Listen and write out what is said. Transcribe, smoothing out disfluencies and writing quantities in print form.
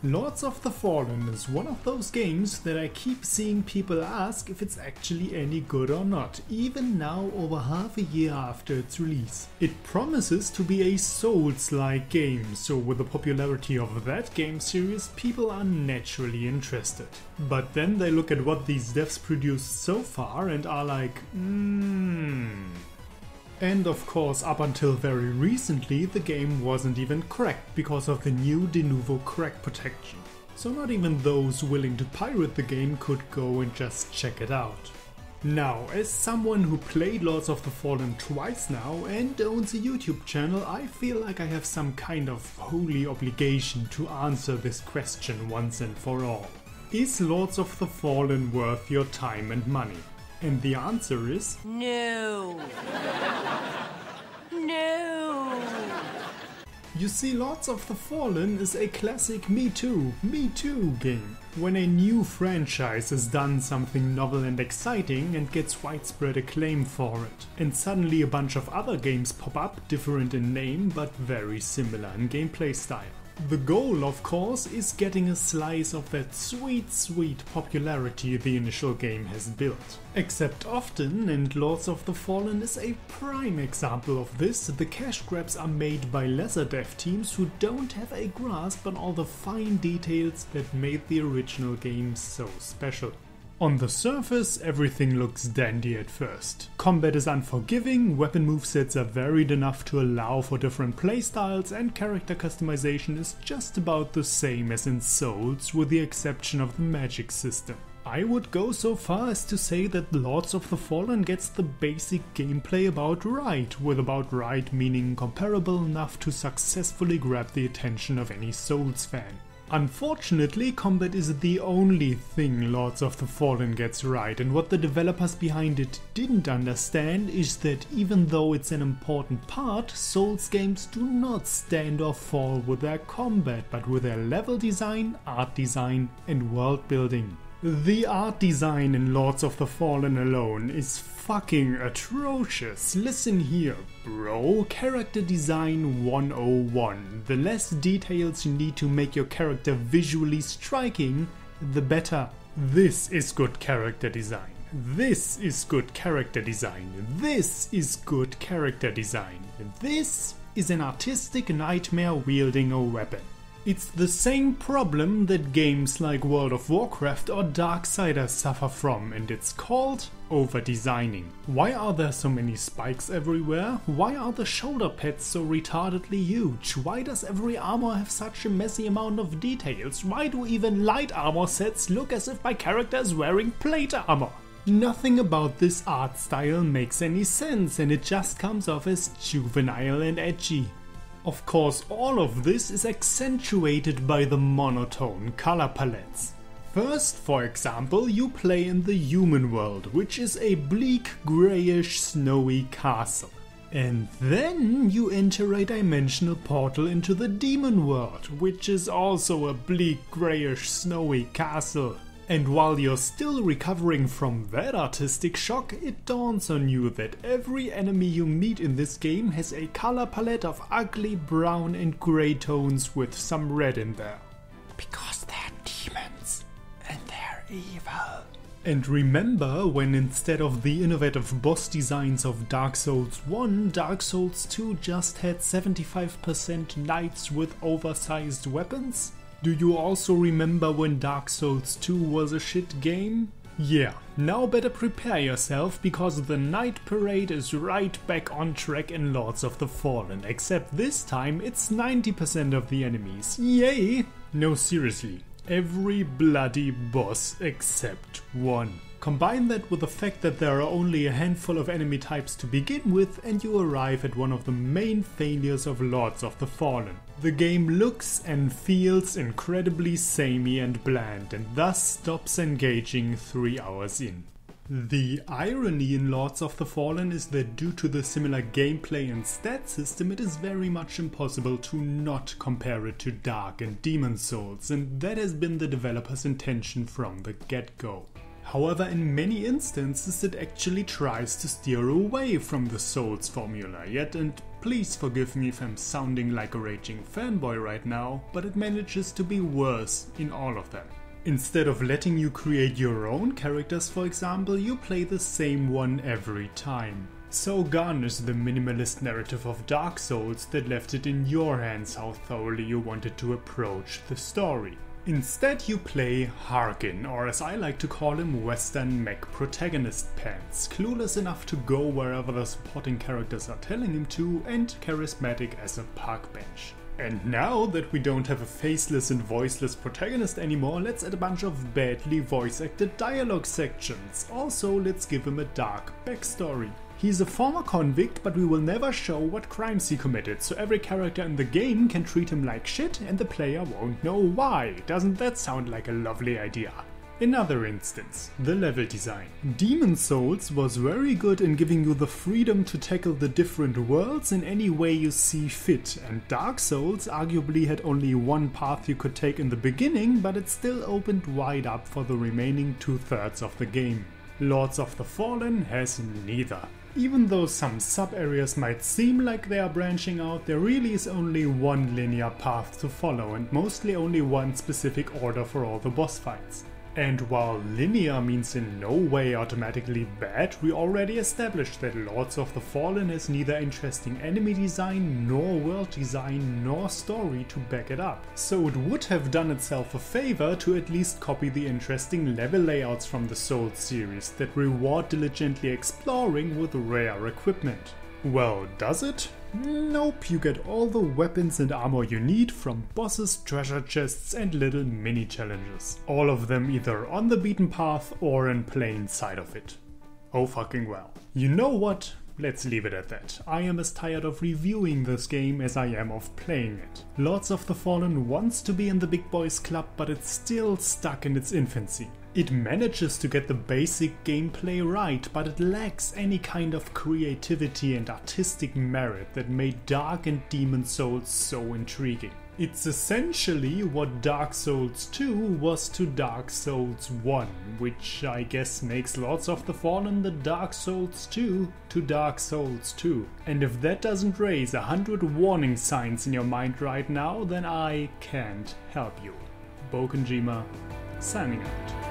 Lords of the Fallen is one of those games that I keep seeing people ask if it's actually any good or not, even now over half a year after its release. It promises to be a Souls-like game, so with the popularity of that game series, people are naturally interested. But then they look at what these devs produced so far and are like, And of course, up until very recently, the game wasn't even cracked because of the new de novo crack protection. So not even those willing to pirate the game could go and just check it out. Now, as someone who played Lords of the Fallen twice now and owns a YouTube channel, I feel like I have some kind of holy obligation to answer this question once and for all. Is Lords of the Fallen worth your time and money? And the answer is no. No. You see, Lords of the Fallen is a classic me too game. When a new franchise has done something novel and exciting and gets widespread acclaim for it. And suddenly a bunch of other games pop up, different in name but very similar in gameplay style. The goal, of course, is getting a slice of that sweet popularity the initial game has built. Except often, and Lords of the Fallen is a prime example of this, the cash grabs are made by lesser dev teams who don't have a grasp on all the fine details that made the original game so special. On the surface, everything looks dandy at first. Combat is unforgiving, weapon movesets are varied enough to allow for different playstyles, and character customization is just about the same as in Souls, with the exception of the magic system. I would go so far as to say that Lords of the Fallen gets the basic gameplay about right, with about right meaning comparable enough to successfully grab the attention of any Souls fan. Unfortunately, combat is the only thing Lords of the Fallen gets right, and what the developers behind it didn't understand is that even though it's an important part, Souls games do not stand or fall with their combat, but with their level design, art design, and world building. The art design in Lords of the Fallen alone is fucking atrocious. Listen here, bro. Character design 101. The less details you need to make your character visually striking, the better. This is good character design. This is good character design. This is good character design. This is an artistic nightmare wielding a weapon. It's the same problem that games like World of Warcraft or Darksiders suffer from, and it's called over-designing. Why are there so many spikes everywhere? Why are the shoulder pads so retardedly huge? Why does every armor have such a messy amount of details? Why do even light armor sets look as if my character is wearing plate armor? Nothing about this art style makes any sense, and it just comes off as juvenile and edgy. Of course, all of this is accentuated by the monotone color palettes. First, for example, you play in the human world, which is a bleak, greyish, snowy castle. And then you enter a dimensional portal into the demon world, which is also a bleak, greyish, snowy castle. And while you're still recovering from that artistic shock, it dawns on you that every enemy you meet in this game has a color palette of ugly brown and grey tones with some red in there. Because they're demons, and they're evil. And remember when instead of the innovative boss designs of Dark Souls 1, Dark Souls 2 just had 75% knights with oversized weapons? Do you also remember when Dark Souls 2 was a shit game? Yeah, now better prepare yourself, because the Night Parade is right back on track in Lords of the Fallen, except this time it's 90% of the enemies. Yay! No, seriously, every bloody boss except one. Combine that with the fact that there are only a handful of enemy types to begin with, and you arrive at one of the main failures of Lords of the Fallen. The game looks and feels incredibly samey and bland, and thus stops engaging 3 hours in. The irony in Lords of the Fallen is that due to the similar gameplay and stat system, it is very much impossible to not compare it to Dark and Demon Souls, and that has been the developer's intention from the get-go. However, in many instances it actually tries to steer away from the Souls formula yet, and please forgive me if I'm sounding like a raging fanboy right now, but it manages to be worse in all of them. Instead of letting you create your own characters, for example, you play the same one every time. So garnish the minimalist narrative of Dark Souls that left it in your hands how thoroughly you wanted to approach the story. Instead you play Harkin, or as I like to call him, Western Mech Protagonist Pants, clueless enough to go wherever the supporting characters are telling him to, and charismatic as a park bench. And now that we don't have a faceless and voiceless protagonist anymore, let's add a bunch of badly voice acted dialogue sections. Also, let's give him a dark backstory. He's a former convict, but we will never show what crimes he committed, so every character in the game can treat him like shit and the player won't know why. Doesn't that sound like a lovely idea? Another instance, the level design. Demon Souls was very good in giving you the freedom to tackle the different worlds in any way you see fit, and Dark Souls arguably had only one path you could take in the beginning, but it still opened wide up for the remaining 2/3 of the game. Lords of the Fallen has neither. Even though some sub-areas might seem like they are branching out, there really is only one linear path to follow and mostly only one specific order for all the boss fights. And while linear means in no way automatically bad, we already established that Lords of the Fallen has neither interesting enemy design, nor world design, nor story to back it up. So it would have done itself a favor to at least copy the interesting level layouts from the Souls series that reward diligently exploring with rare equipment. Well, does it? Nope, you get all the weapons and armor you need from bosses, treasure chests and little mini challenges. All of them either on the beaten path or in plain sight of it. Oh fucking well. You know what? Let's leave it at that. I am as tired of reviewing this game as I am of playing it. Lords of the Fallen wants to be in the big boys club, but it's still stuck in its infancy. It manages to get the basic gameplay right, but it lacks any kind of creativity and artistic merit that made Dark and Demon Souls so intriguing. It's essentially what Dark Souls 2 was to Dark Souls 1, which I guess makes Lords of the Fallen the Dark Souls 2 to Dark Souls 2. And if that doesn't raise 100 warning signs in your mind right now, then I can't help you. BoukenJima, signing out.